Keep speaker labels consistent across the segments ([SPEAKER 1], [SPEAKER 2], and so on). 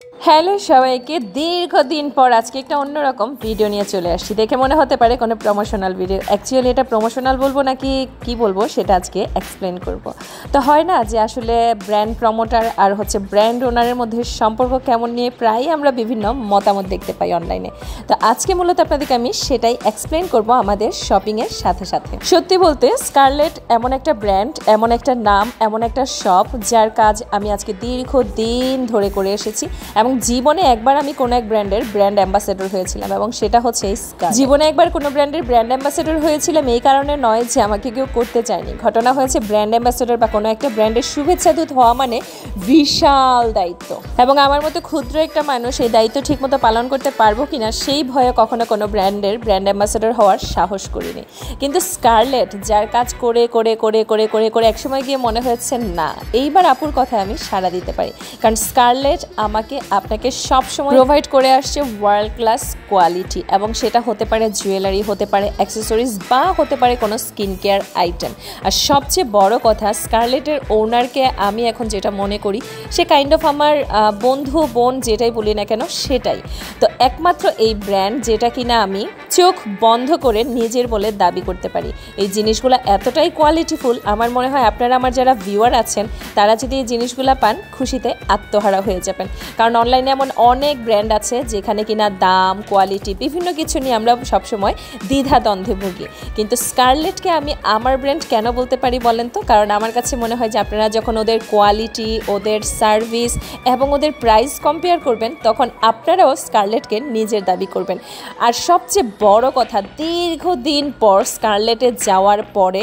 [SPEAKER 1] Hello সবাইকে, দীর্ঘদিন পর আজকে একটা অন্যরকম ভিডিও নিয়ে চলে আসছি। দেখে মনে হতে পারে কোনো প্রমোশনাল ভিডিও, অ্যাকচুয়ালি এটা প্রমোশনাল বলবো নাকি কি বলবো সেটা আজকে এক্সপ্লেন করব। তো হয় না যে আসলে ব্র্যান্ড প্রমোটার আর ব্র্যান্ড ওনারের মধ্যে সম্পর্ক কেমন নিয়ে প্রায় আমরা বিভিন্ন মতামত দেখতে পাই অনলাইনে। তো আজকে মূলত আপনাদেরকে আমি সেটাই এক্সপ্লেন করব আমাদের শপিংয়ের সাথে সাথে। সত্যি বলতে স্কারলেট এমন একটা ব্র্যান্ড, এমন একটা নাম, এমন একটা শপ যার কাজ আমি আজকে দীর্ঘদিন ধরে করে এসেছি এবং জীবনে একবার আমি কোনো এক ব্র্যান্ডের ব্র্যান্ড অ্যাম্বাসেডর হয়েছিলাম এবং সেটা হচ্ছে স্কারলেট। জীবনে একবার কোনো ব্র্যান্ডের ব্র্যান্ড অ্যাম্বাসেডর হয়েছিলাম এই কারণে নয় যে আমাকে কেউ করতে চায়নি। ঘটনা হয়েছে ব্র্যান্ড অ্যাম্বাসেডর বা কোনো একটা ব্র্যান্ডের শুভেচ্ছা দূত হওয়া মানে বিশাল দায়িত্ব, এবং আমার মতো ক্ষুদ্র একটা মানুষ এই দায়িত্ব ঠিকমতো পালন করতে পারবো কিনা সেই ভয়ে কখনো কোনো ব্র্যান্ডের ব্র্যান্ড অ্যাম্বাসেডর হওয়ার সাহস করিনি। কিন্তু স্কারলেট যার কাজ করে করে করে করে করে করে একসময় গিয়ে মনে হয়েছে না, এইবার আপুর কথায় আমি সাড়া দিতে পারি, কারণ স্কারলেট আমাকে আপনাকে সবসময় প্রোভাইড করে আসছে ওয়ার্ল্ড ক্লাস কোয়ালিটি, এবং সেটা হতে পারে জুয়েলারি, হতে পারে অ্যাক্সেসরিজ বা হতে পারে কোনো স্কিন কেয়ার আইটেম। আর সবচেয়ে বড় কথা, স্কারলেটের ওনারকে আমি এখন যেটা মনে করি সে কাইন্ড অফ আমার বন্ধু বোন যেটাই বলি না কেন সেটাই। তো একমাত্র এই ব্র্যান্ড যেটা কিনা আমি চোখ বন্ধ করে নিজের বলে দাবি করতে পারি। এই জিনিসগুলো এতটাই কোয়ালিটিফুল, আমার মনে হয় আপনারা আমার যারা ভিউয়ার আছেন তারা যদি এই জিনিসগুলো পান খুশিতে আত্মহারা হয়ে যাবেন। কারণ অনলাইনে এমন অনেক ব্র্যান্ড আছে যেখানে কিনা দাম, কোয়ালিটি, বিভিন্ন কিছু নিয়ে আমরা সবসময় দ্বিধাদ্বন্দ্বে ভুগি, কিন্তু স্কারলেটকে আমি আমার ব্র্যান্ড কেন বলতে পারি বলেন তো? কারণ আমার কাছে মনে হয় যে আপনারা যখন ওদের কোয়ালিটি, ওদের সার্ভিস এবং ওদের প্রাইস কম্পেয়ার করবেন তখন আপনারাও স্কারলেটকে নিজের দাবি করবেন। আর সবচেয়ে বড় কথা, দীর্ঘদিন পর স্কারলেটে যাওয়ার পরে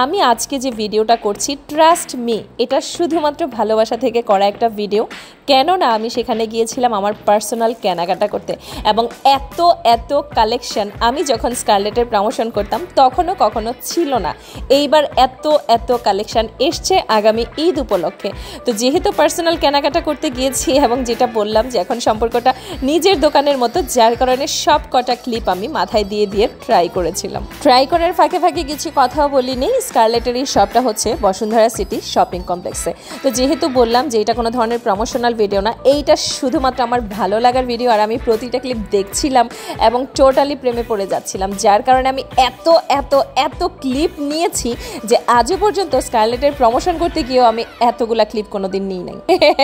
[SPEAKER 1] আমি আজকে যে ভিডিওটা করছি, ট্রাস্ট মি, এটা শুধুমাত্র ভালোবাসা থেকে করা একটা ভিডিও। কেননা আমি সেখানে গিয়েছিলাম আমার পার্সোনাল কেনাকাটা করতে, এবং এত এত কালেকশন আমি যখন স্কারলেটের প্রমোশন করতাম তখনও কখনো ছিল না। এইবার এত এত কালেকশন এসছে আগামী ঈদ উপলক্ষে। তো যেহেতু পার্সোনাল কেনাকাটা করতে গিয়েছি এবং যেটা বললাম যে এখন সম্পর্কটা নিজের দোকানের মতো, যার কারণে সব কটা ক্লিপ আমি মাথায় দিয়ে দিয়ে ট্রাই করেছিলাম। ট্রাই করার ফাঁকে ফাঁকে কিছু কথাও বলিনি। স্কারলেটের এই শপটা হচ্ছে বসুন্ধরা সিটি শপিং কমপ্লেক্সে। তো যেহেতু বললাম যে এটা কোনো ধরনের প্রমোশনাল ভিডিও না, এইটা শুধুমাত্র আমার ভালো লাগার ভিডিও, আর আমি প্রতিটা ক্লিপ দেখছিলাম এবং টোটালি প্রেমে পড়ে যাচ্ছিলাম, যার কারণে আমি এত এত এত ক্লিপ নিয়েছি যে আজও পর্যন্ত স্কারলেটের প্রমোশন করতে গিয়েও আমি এতগুলা ক্লিপ কোনোদিন নিই নাই।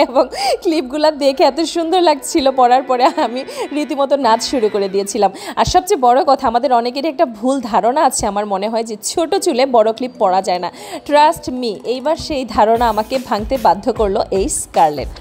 [SPEAKER 1] এবং ক্লিপগুলো দেখে এত সুন্দর লাগছিল, পড়ার পরে আমি রীতিমতো নাচ শুরু করে দিয়েছিলাম। আর সবচেয়ে বড় কথা, আমাদের অনেকেরই একটা ভুল ধারণা আছে আমার মনে হয় যে ছোট চুলে বড় ক্লিপ পরা যায় না। ট্রাস্ট মি, এইবার সেই ধারণা আমাকে ভাঙতে বাধ্য করলো এই স্কারলেট।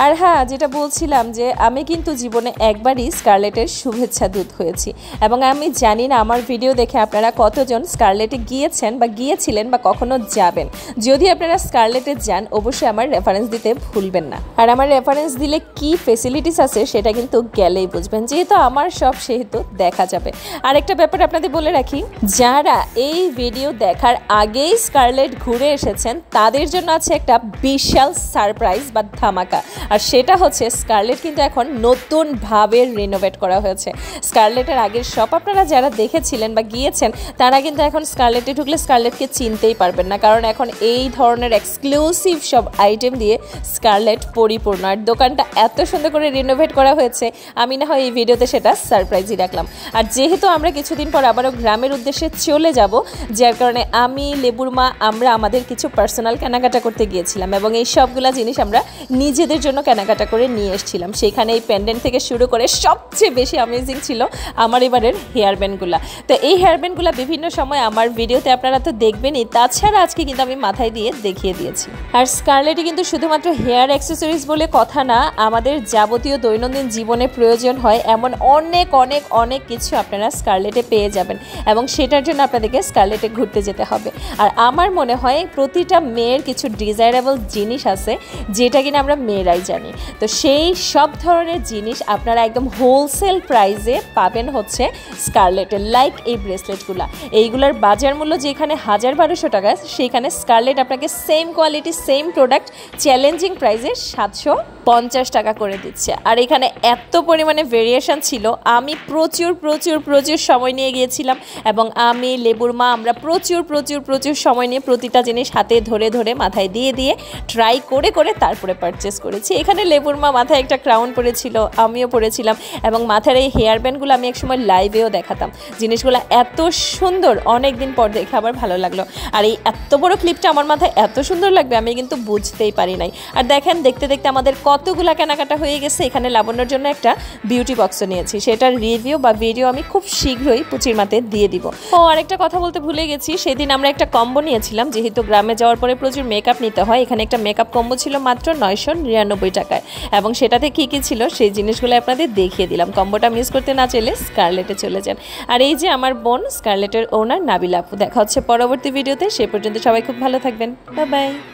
[SPEAKER 1] আর হ্যাঁ, যেটা বলছিলাম যে আমি কিন্তু জীবনে একবারই স্কারলেটের শুভেচ্ছা দূত হয়েছি, এবং আমি জানি না আমার ভিডিও দেখে আপনারা কতজন স্কারলেটে গিয়েছেন বা গিয়েছিলেন বা কখনো যাবেন। যদি আপনারা স্কারলেটে যান অবশ্যই আমার রেফারেন্স দিতে ভুলবেন না। আর আমার রেফারেন্স দিলে কি ফেসিলিটিস আছে সেটা কিন্তু গেলেই বুঝবেন, যেহেতু আমার সব সেহেতু দেখা যাবে। আরেকটা ব্যাপার আপনাদের বলে রাখি, যারা এই ভিডিও দেখার আগেই স্কারলেট ঘুরে এসেছেন তাদের জন্য আছে একটা বিশাল সারপ্রাইজ বা ধামাকা। আর সেটা হচ্ছে স্কারলেট কিন্তু এখন নতুনভাবে রিনোভেট করা হয়েছে। স্কারলেটের আগের শপ আপনারা যারা দেখেছিলেন বা গিয়েছেন তারা কিন্তু এখন স্কারলেটে ঢুকলে স্কারলেটকে চিনতেই পারবেন না, কারণ এখন এই ধরনের এক্সক্লুসিভ সব আইটেম দিয়ে স্কারলেট পরিপূর্ণ। আর দোকানটা এত সুন্দর করে রিনোভেট করা হয়েছে, আমি না হয় এই ভিডিওতে সেটা সারপ্রাইজই রাখলাম। আর যেহেতু আমরা কিছুদিন পর আবারও গ্রামের উদ্দেশ্যে চলে যাব, যার কারণে আমি, লেবুর মা, আমরা আমাদের কিছু পার্সোনাল কেনাকাটা করতে গিয়েছিলাম এবং এই সবগুলা জিনিস আমরা নিজেদের জন্য কেনাকাটা করে নিয়ে এসেছিলাম। সেইখানে এই পেন্ডেন্ট থেকে শুরু করে সবচেয়ে বেশি অ্যামেজিং ছিল আমার এবারের হেয়ার ব্যান্ডগুলো। তো এই হেয়ার ব্যান্ডগুলো বিভিন্ন সময় আমার ভিডিওতে আপনারা তো দেখবেনই, তাছাড়া আজকে কিন্তু আমি মাথায় দিয়ে দেখিয়ে দিয়েছি। আর স্কারলেটে কিন্তু শুধুমাত্র হেয়ার অ্যাক্সেসরিজ বলে কথা না, আমাদের যাবতীয় দৈনন্দিন জীবনে প্রয়োজন হয় এমন অনেক অনেক অনেক কিছু আপনারা স্কারলেটে পেয়ে যাবেন, এবং সেটার জন্য আপনাদেরকে স্কারলেটে ঘুরতে যেতে হবে। আর আমার মনে হয় প্রতিটা মেয়ের কিছু ডিজায়ারেবল জিনিস আছে যেটা কিনা আমরা মেয়েরাই জানি। তো সেই সব ধরনের জিনিস আপনারা একদম হোলসেল প্রাইসে পাবেন হচ্ছে স্কারলেটে। লাইক এই ব্রেসলেটগুলো, এইগুলোর বাজার মূল্য যেখানে 1200 টাকা, সেইখানে স্কারলেট আপনাকে same quality, same product challenging প্রাইসে 750 টাকা করে দিচ্ছে। আর এখানে এত পরিমাণে ভেরিয়েশন ছিল, আমি প্রচুর প্রচুর প্রচুর সময় নিয়ে গিয়েছিলাম, এবং আমি, লেবুর মা, আমরা প্রচুর প্রচুর প্রচুর সময় নিয়ে প্রতিটা জিনিস হাতে ধরে ধরে মাথায় দিয়ে দিয়ে ট্রাই করে করে তারপরে পারচেস করেছি। এখানে লেবুর মা মাথায় একটা ক্রাউন পরেছিল, আমিও পরেছিলাম, এবং মাথার এই হেয়ার ব্যান্ডগুলো আমি একসময় লাইভেও দেখাতাম। জিনিসগুলো এত সুন্দর, অনেক দিন পর দেখে আবার ভালো লাগলো। আর এই এত বড় ক্লিপটা আমার মাথায় এত সুন্দর লাগবে আমি কিন্তু বুঝতেই পারি নাই। আর দেখেন দেখতে দেখতে আমাদের কতগুলা কেনাকাটা হয়ে গেছে। এখানে লাবণ্যর জন্য একটা বিউটি বক্সও নিয়েছি, সেটার রিভিউ বা ভিডিও আমি খুব শীঘ্রই পুচির মাতে দিয়ে দিব। ও আরেকটা কথা বলতে ভুলে গেছি, সেদিন আমরা একটা কম্বো নিয়েছিলাম, যেহেতু গ্রামে যাওয়ার পরে প্রচুর মেকআপ নিতে হয়। এখানে একটা মেকআপ কম্বো ছিল মাত্র 999 টাকায়, এবং সেটাতে কী কী ছিল সেই জিনিসগুলো আপনাদের দেখিয়ে দিলাম। কম্বোটা মিস করতে না চাইলে স্কারলেটে চলে যান। আর এই যে আমার বোন স্কারলেটের ওনার নাবিলা আপু। দেখা হচ্ছে পরবর্তী ভিডিওতে, সে পর্যন্ত সবাই খুব ভালো থাকবেন। Bye bye.